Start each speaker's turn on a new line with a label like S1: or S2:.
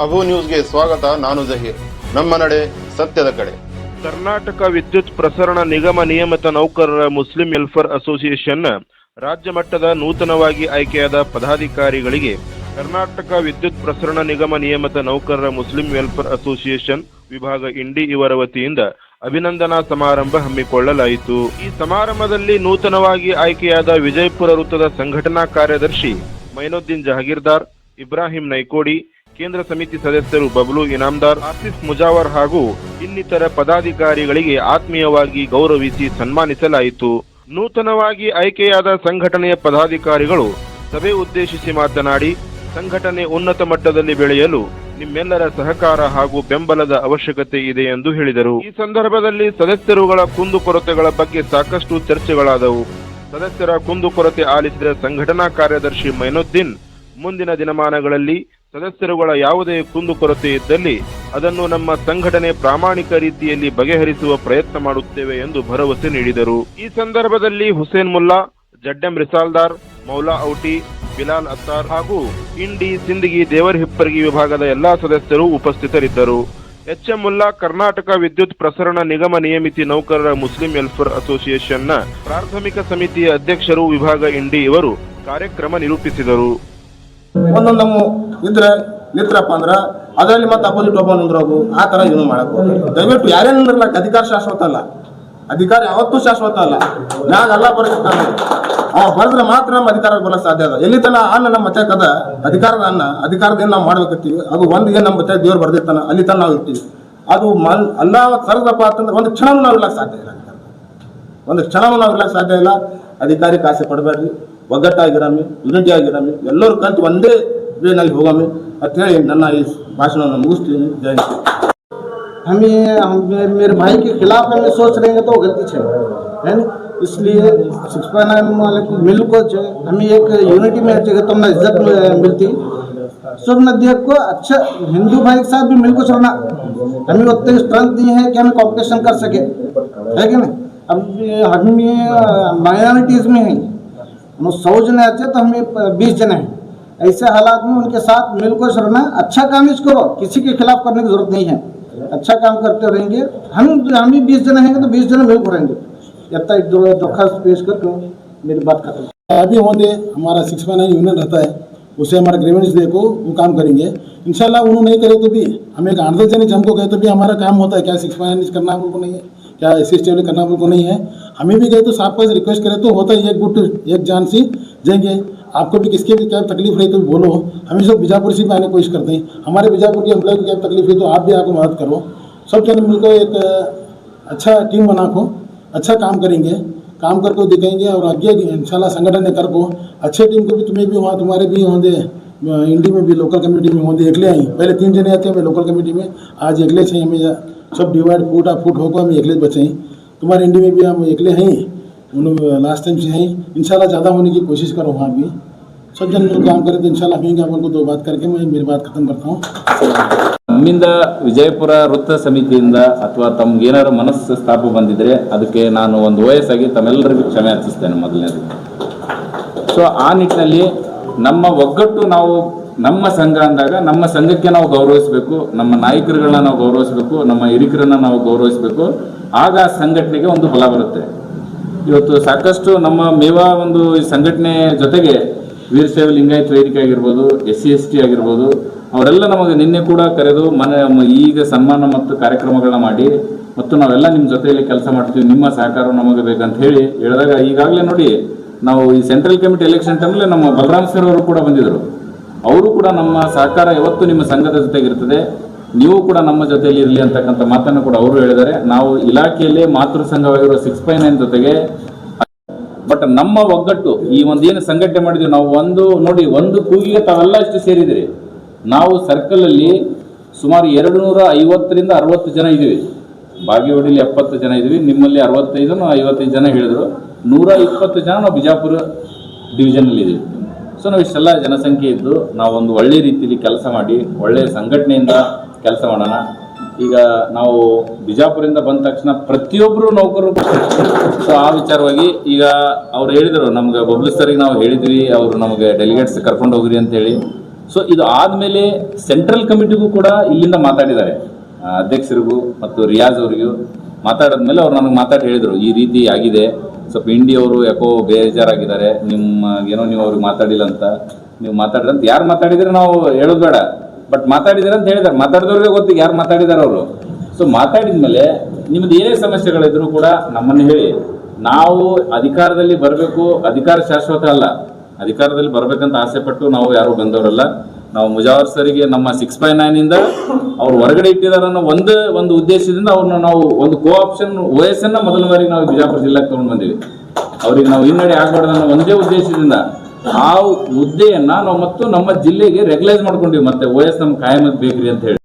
S1: ಅಬು ನ್ಯೂಸ್ಗೆ ಸ್ವಾಗತ. ನಾನು ಜಹೀರ್. ನಮ್ಮ ನಡೆ ಸತ್ಯದ ಕಡೆ.
S2: ಕರ್ನಾಟಕ ವಿದ್ಯುತ್ ಪ್ರಸರಣ ನಿಗಮ ನಿಯಮಿತ ನೌಕರರ ಮುಸ್ಲಿಂ ವೆಲ್ಫೇರ್ ಅಸೋಸಿಯೇಷನ್ನ ರಾಜ್ಯ ಮಟ್ಟದ ನೂತನವಾಗಿ ಆಯ್ಕೆಯಾದ ಪದಾಧಿಕಾರಿಗಳಿಗೆ ಕರ್ನಾಟಕ ವಿದ್ಯುತ್ ಪ್ರಸರಣ ನಿಗಮ ನಿಯಮಿತ ನೌಕರರ ಮುಸ್ಲಿಂ ವೆಲ್ಫೇರ್ ಅಸೋಸಿಯೇಷನ್ ವಿಭಾಗ ಇಂಡಿ ಇವರ ವತಿಯಿಂದ ಅಭಿನಂದನಾ ಸಮಾರಂಭ ಹಮ್ಮಿಕೊಳ್ಳಲಾಯಿತು. ಈ ಸಮಾರಂಭದಲ್ಲಿ ನೂತನವಾಗಿ ಆಯ್ಕೆಯಾದ ವಿಜಯಪುರ ವೃತ್ತದ ಸಂಘಟನಾ ಕಾರ್ಯದರ್ಶಿ ಮೈನುದ್ದೀನ್ ಜಹಗೀರ್ದಾರ್, ಇಬ್ರಾಹಿಂ ನೈಕೋಡಿ, ಕೇಂದ್ರ ಸಮಿತಿ ಸದಸ್ಯರು ಬಬ್ಲು ಇನಾಮ್ದಾರ್, ಆಸಿಫ್ ಮುಜಾವರ್ ಹಾಗೂ ಇನ್ನಿತರ ಪದಾಧಿಕಾರಿಗಳಿಗೆ ಆತ್ಮೀಯವಾಗಿ ಗೌರವಿಸಿ ಸನ್ಮಾನಿಸಲಾಯಿತು. ನೂತನವಾಗಿ ಆಯ್ಕೆಯಾದ ಸಂಘಟನೆಯ ಪದಾಧಿಕಾರಿಗಳು ಸಭೆ ಉದ್ದೇಶಿಸಿ ಮಾತನಾಡಿ, ಸಂಘಟನೆ ಉನ್ನತ ಮಟ್ಟದಲ್ಲಿ ಬೆಳೆಯಲು ನಿಮ್ಮೆಲ್ಲರ ಸಹಕಾರ ಹಾಗೂ ಬೆಂಬಲದ ಅವಶ್ಯಕತೆ ಇದೆ ಎಂದು ಹೇಳಿದರು. ಈ ಸಂದರ್ಭದಲ್ಲಿ ಸದಸ್ಯರುಗಳ ಕುಂದುಕೊರತೆಗಳ ಬಗ್ಗೆ ಸಾಕಷ್ಟು ಚರ್ಚೆಗಳಾದವು. ಸದಸ್ಯರ ಕುಂದುಕೊರತೆ ಆಲಿಸಿದ ಸಂಘಟನಾ ಕಾರ್ಯದರ್ಶಿ ಮೈನುದ್ದೀನ್, ಮುಂದಿನ ದಿನಮಾನಗಳಲ್ಲಿ ಸದಸ್ಯರುಗಳ ಯಾವುದೇ ಕುಂದುಕೊರತೆ ಇದ್ದಲ್ಲಿ ಅದನ್ನು ನಮ್ಮ ಸಂಘಟನೆ ಪ್ರಾಮಾಣಿಕ ರೀತಿಯಲ್ಲಿ ಬಗೆಹರಿಸುವ ಪ್ರಯತ್ನ ಮಾಡುತ್ತೇವೆ ಎಂದು ಭರವಸೆ ನೀಡಿದರು. ಈ ಸಂದರ್ಭದಲ್ಲಿ ಹುಸೇನ್ ಮುಲ್ಲಾ, ಜಡ್ಡಂ ರಿಸಾಲ್ದಾರ್, ಮೌಲಾ ಔಟಿ, ಬಿಲಾಲ್ ಅತ್ತಾರ್ ಹಾಗೂ ಇಂಡಿ ಸಿಂದಗಿ ದೇವರಹಿಪ್ಪರಗಿ ವಿಭಾಗದ ಎಲ್ಲಾ ಸದಸ್ಯರು ಉಪಸ್ಥಿತರಿದ್ದರು. ಎಚ್ಎಂ ಮುಲ್ಲಾ, ಕರ್ನಾಟಕ ವಿದ್ಯುತ್ ಪ್ರಸರಣ ನಿಗಮ ನಿಯಮಿತಿ ನೌಕರರ ಮುಸ್ಲಿಂ ವೆಲ್ಫೇರ್ ಅಸೋಸಿಯೇಷನ್ನ ಪ್ರಾಥಮಿಕ ಸಮಿತಿಯ ಅಧ್ಯಕ್ಷರು ವಿಭಾಗ ಇಂಡಿ ಇವರು ಕಾರ್ಯಕ್ರಮ ನಿರೂಪಿಸಿದರು.
S3: ಒಂದೊಂದು ನಮ್ಮ ಇದ್ರೆ ನಿಂತ್ರಪ್ಪ ಅಂದ್ರೆ ಅದರಲ್ಲಿ ಮತ್ತೆ ಅಪೋಸಿಟ್ ಒಬ್ಬ ನಿಂದ್ರೋದು, ಆ ಥರ ಏನು ಮಾಡಕ್ ದಯವಿಟ್ಟು ಯಾರೇ ನಿಂದ್ರಲ್ಲ. ಅಧಿಕಾರ ಶಾಶ್ವತ ಅಲ್ಲ, ಅಧಿಕಾರ ಯಾವತ್ತೂ ಶಾಶ್ವತ ಅಲ್ಲ. ನಾಗ ಎಲ್ಲ ಬರಕ್ಕಾಗ ಅವ ಬರೆದ್ರೆ ಮಾತ್ರ ನಮ್ಮ ಅಧಿಕಾರ ಬರಕ್ ಸಾಧ್ಯ ಅದ. ಎಲ್ಲಿ ತನ ಅನ್ನ ನಮ್ಮ ಮತ್ತೆ ಕದ ಅಧಿಕಾರದ ಅನ್ನ ಅಧಿಕಾರದಿಂದ ನಾವು ಮಾಡ್ಬೇಕಿರ್ತೀವಿ. ಅದು ಒಂದು ಏನು ನಮ್ಮ ಮತ್ತೆ ದೇವ್ರು ಬರ್ದಿರ್ತಾನ ಅಲ್ಲಿ ತನ ನಾವು ಇರ್ತೀವಿ. ಅದು ಅಲ್ಲ ಕರೆದಪ್ಪ ಅಂತಂದ್ರೆ ಒಂದು ಕ್ಷಣನೂ ನಾವು ಇರ್ಲಕ್ಕೆ ಸಾಧ್ಯ ಇಲ್ಲ. ಒಂದು ಕ್ಷಣನೂ ನಾವು ಇರ್ಲಕ್ಕೆ ಸಾಧ್ಯ ಇಲ್ಲ. ಅಧಿಕಾರಿ ಕಾಸೆ ಪಡಬೇಡ್ರಿ, ಒಗ್ಗಟ್ಟಾಗಿರಮ್ಮಿ, ಯೂನಿಟಿ ಆಗಿರಮ್ಮಿ, ಎಲ್ಲರೂ ಕಲ್ತು ಒಂದೇ ವೇನಲ್ಲಿ ಹೋಗಮ್ಮಿ ಅಂತ ಹೇಳಿ ನನ್ನ ಈ ಭಾಷಣವನ್ನು ಮುಗಿಸ್ತೀನಿ. ಜೈ ಹಿಂದ್.
S4: मेरे भाई के खिलाफ हम सोच रहे हैं तो गलती है ना. इसलिए 6.9 वाले को मिल को हमें एक यूनिटी में चाहिए तो हमें इज्जत मिलती. सब नदियों को अच्छा हिंदू भाई के साथ भी मिल को चलना. हमें उतने स्ट्रेंथ दी है कि हम कॉम्पिटिशन कर सके, है कि नहीं. अब हम माइनॉरिटीज में हैं, 100 जने आते तो हमें 20 जने हैं. ऐसे हालात में उनके साथ मिल को चलना. अच्छा काम इस करो, किसी के खिलाफ करने की जरूरत नहीं है. अच्छा काम करते रहेंगे. हम भी 20 जने हैं तो 20 जने मिल को रहेंगे. इतना एक धोखा पेश करके मेरी बात खत्म.
S3: अभी होंगे हमारा 6.9 यूनियन रहता है, उसे हमारा ग्रीवेंस देखो वो काम करेंगे इंशाल्लाह. उन्होंने नहीं करे तो भी हमें एक 8-10 जने हमको गए तो भी हमारा काम होता है. क्या 6.9 करना हमको नहीं है, क्या SC स्टेबल करना हमको नहीं है. हमें भी गए तो साहब को रिक्वेस्ट करें तो होता है. एक गुट एक जान सी जाएंगे. आपको भी किसके भी क्या तकलीफ रही तो भी बोलो. हम सब बीजापुर से भी आने की कोशिश करते हैं. हमारे बीजापुर के एम्प्लॉय को क्या तकलीफ है तो आप भी आकर मदद करो. सब जन मिलकर एक अच्छा टीम बना को अच्छा काम करेंगे, काम करके दिखाएंगे और आगे इंशाल्लाह संगठन ने कर को अच्छे टीम को भी तुम्हें भी वहाँ तुम्हारे भी होंगे इंडी में भी लोकल कमेटी में होंगे. एकले आई पहले 3 जने आते हैं लोकल कमेटी में, आज एकले से हमें सब डिवाइड फूट होकर हम एकले बचे हैं. तुम्हारे इंडी में भी हम एकले हैं, उन्होंने लास्ट टाइम से हैं. इंशाल्लाह ज़्यादा होने की कोशिश करो. वहाँ भी सब जन मिल काम करें तो इंशाल्लाह होंगे. आपको 2 बात करके मैं मेरी बात खत्म करता हूँ.
S5: ನಮ್ಮಿಂದ ವಿಜಯಪುರ ವೃತ್ತ ಸಮಿತಿಯಿಂದ ಅಥವಾ ತಮ್ಗೇನಾರು ಮನಸ್ಸು ಸ್ಥಾಪ ಬಂದಿದ್ರೆ ಅದಕ್ಕೆ ನಾನು ಒಂದು ವಯಸ್ಸಾಗಿ ತಮ್ಮೆಲ್ಲರಿಗೂ ಕ್ಷಮೆ ಯಾಚಿಸ್ತೇನೆ ಮೊದಲನೇದು. ಸೊ ಆ ನಿಟ್ಟಿನಲ್ಲಿ ನಮ್ಮ ಒಗ್ಗಟ್ಟು, ನಾವು ನಮ್ಮ ಸಂಘ ಅಂದಾಗ ನಮ್ಮ ಸಂಘಕ್ಕೆ ನಾವು ಗೌರವಿಸಬೇಕು, ನಮ್ಮ ನಾಯಕರುಗಳನ್ನ ನಾವು ಗೌರವಿಸಬೇಕು, ನಮ್ಮ ಹಿರಿಕರನ್ನ ನಾವು ಗೌರವಿಸಬೇಕು. ಆಗ ಸಂಘಟನೆಗೆ ಒಂದು ಬಲ ಬರುತ್ತೆ. ಇವತ್ತು ಸಾಕಷ್ಟು ನಮ್ಮ ಮೇವಾ ಒಂದು ಈ ಸಂಘಟನೆ ಜೊತೆಗೆ ವೀರಶೈವ ಲಿಂಗಾಯತ ವೇದಿಕೆ ಆಗಿರ್ಬೋದು, SC ST ಆಗಿರ್ಬೋದು, ಅವರೆಲ್ಲ ನಮಗೆ ನಿನ್ನೆ ಕೂಡ ಕರೆದು ಈಗ ಸನ್ಮಾನ ಮತ್ತು ಕಾರ್ಯಕ್ರಮಗಳನ್ನ ಮಾಡಿ ಮತ್ತು ನಾವೆಲ್ಲ ನಿಮ್ಮ ಜೊತೆಯಲ್ಲಿ ಕೆಲಸ ಮಾಡ್ತೀವಿ, ನಿಮ್ಮ ಸಹಕಾರ ನಮಗೆ ಬೇಕಂತ ಹೇಳಿದಾಗ ಈಗಾಗಲೇ ನೋಡಿ ನಾವು ಈ ಸೆಂಟ್ರಲ್ ಕಮಿಟಿ ಎಲೆಕ್ಷನ್ ಟೈಮಲ್ಲಿ ನಮ್ಮ ಬಲರಾಮ್ ಸರ್ ಅವರು ಕೂಡ ಬಂದಿದ್ದರು. ಅವರು ಕೂಡ ನಮ್ಮ ಸಹಕಾರ ಯಾವತ್ತು ನಿಮ್ಮ ಸಂಘದ ಜೊತೆಗಿರ್ತದೆ, ನೀವು ಕೂಡ ನಮ್ಮ ಜೊತೆಯಲ್ಲಿ ಇರಲಿ ಅಂತಕ್ಕಂಥ ಮಾತನ್ನು ಕೂಡ ಅವರು ಹೇಳಿದ್ದಾರೆ. ನಾವು ಇಲಾಖೆಯಲ್ಲಿ ಮಾತೃ ಸಂಘವಾಗಿರುವ 6.9 ಜೊತೆಗೆ ಬಟ್ ನಮ್ಮ ಒಗ್ಗಟ್ಟು ಈ ಒಂದೇನು ಸಂಘಟನೆ ಮಾಡಿದ್ವಿ ನಾವು ಒಂದು ಕೂಗಿಗೆ ತಾವೆಲ್ಲ ಇಷ್ಟು ಸೇರಿದ್ರಿ. ನಾವು ಸರ್ಕಲಲ್ಲಿ ಸುಮಾರು 250ರಿಂದ 60 ಜನ ಇದ್ದೀವಿ. ಬಾಗೇವಾಡಿಲಿ 70 ಜನ ಇದ್ದೀವಿ, ನಿಮ್ಮಲ್ಲಿ 65 55 ಜನ ಹೇಳಿದರು. 120 ಜನ ನಾವು ಬಿಜಾಪುರ ಡಿವಿಷನಲ್ಲಿ ಇದ್ದೀವಿ. ಸೊ ನಾವು ಇಷ್ಟೆಲ್ಲ ಜನಸಂಖ್ಯೆ ಇದ್ದು ನಾವು ಒಂದು ಒಳ್ಳೆ ರೀತಿಯಲ್ಲಿ ಕೆಲಸ ಮಾಡಿ ಒಳ್ಳೆಯ ಸಂಘಟನೆಯಿಂದ ಕೆಲಸ ಮಾಡೋಣ. ಈಗ ನಾವು ಬಿಜಾಪುರದಿಂದ ಬಂದ ತಕ್ಷಣ ಪ್ರತಿಯೊಬ್ಬರು ನೌಕರರು ಸೊ ಆ ವಿಚಾರವಾಗಿ ಈಗ ಅವ್ರು ಹೇಳಿದರು, ನಮ್ಗೆ ಬಬ್ಲು ಸರ್ಗೆ ನಾವು ಹೇಳಿದ್ವಿ, ಅವರು ನಮಗೆ ಡೆಲಿಗೇಟ್ಸ್ ಕರ್ಕೊಂಡು ಹೋಗ್ರಿ ಅಂತೇಳಿ. ಸೊ ಇದು ಆದಮೇಲೆ ಸೆಂಟ್ರಲ್ ಕಮಿಟಿಗೂ ಕೂಡ ಇಲ್ಲಿಂದ ಮಾತಾಡಿದ್ದಾರೆ, ಅಧ್ಯಕ್ಷರಿಗೂ ಮತ್ತು ರಿಯಾಜ್ ಅವರಿಗೂ ಮಾತಾಡಿದ್ಮೇಲೆ ಅವ್ರು ನನಗೆ ಮಾತಾಡಿ ಹೇಳಿದರು, ಈ ರೀತಿ ಆಗಿದೆ, ಸ್ವಲ್ಪ ಇಂಡಿಯವರು ಯಾಕೋ ಬೇಜಾರಾಗಿದ್ದಾರೆ, ಏನೋ ನೀವು ಅವ್ರಿಗೆ ಮಾತಾಡಿಲ್ಲ ಅಂತ, ನೀವು ಮಾತಾಡಿದ್ರೆ ಅಂತ. ಯಾರು ಮಾತಾಡಿದ್ರೆ ನಾವು ಹೇಳೋದು ಬೇಡ, ಬಟ್ ಮಾತಾಡಿದಾರೆ ಅಂತ ಹೇಳಿದ್ದಾರೆ. ಮಾತಾಡಿದವ್ರಿಗೆ ಗೊತ್ತಿಗೆ ಯಾರು ಮಾತಾಡಿದಾರೆ ಅವರು. ಸೊ ಮಾತಾಡಿದ್ಮೇಲೆ ನಿಮ್ದು ಏನೇ ಸಮಸ್ಯೆಗಳಿದ್ರು ಕೂಡ ನಮ್ಮನ್ನು ಹೇಳಿ, ನಾವು ಅಧಿಕಾರದಲ್ಲಿ ಬರಬೇಕು, ಅಧಿಕಾರ ಶಾಶ್ವತ ಅಲ್ಲ, ಅಧಿಕಾರದಲ್ಲಿ ಬರಬೇಕಂತ ಆಸೆ ಪಟ್ಟು ನಾವು ಯಾರು ಬಂದವರಲ್ಲ. ನಾವು ಮುಜಾವರ್ ಸರಿಗೆ ನಮ್ಮ 6/9 ಅವ್ರು ಹೊರಗಡೆ ಇಟ್ಟಿದ್ದಾರೆ ಅನ್ನೋ ಒಂದು ಉದ್ದೇಶದಿಂದ ಅವ್ರನ್ನ ನಾವು ಒಂದು ಕೋಆಪ್ಷನ್ OS ಅನ್ನ ಮೊದಲ ಬಾರಿಗೆ ನಾವು ಬಿಜಾಪುರ ಜಿಲ್ಲೆಗೆ ತಗೊಂಡು ಬಂದಿವಿ. ಅವ್ರಿಗೆ ನಾವು ಹಿನ್ನಡೆ ಆಗಬಾರ್ದು ಅನ್ನೋ ಒಂದೇ ಉದ್ದೇಶದಿಂದ ಆ ಹುದ್ದೆಯನ್ನ ನಾವು ಮತ್ತು ನಮ್ಮ ಜಿಲ್ಲೆಗೆ ರೆಗ್ಯುಲೈಸ್ ಮಾಡ್ಕೊಂಡಿವಿ. ಮತ್ತೆ OS ನಮ್ಗೆ ಕಾಯಮತ್ ಬೇಕ್ರಿ ಅಂತ ಹೇಳಿ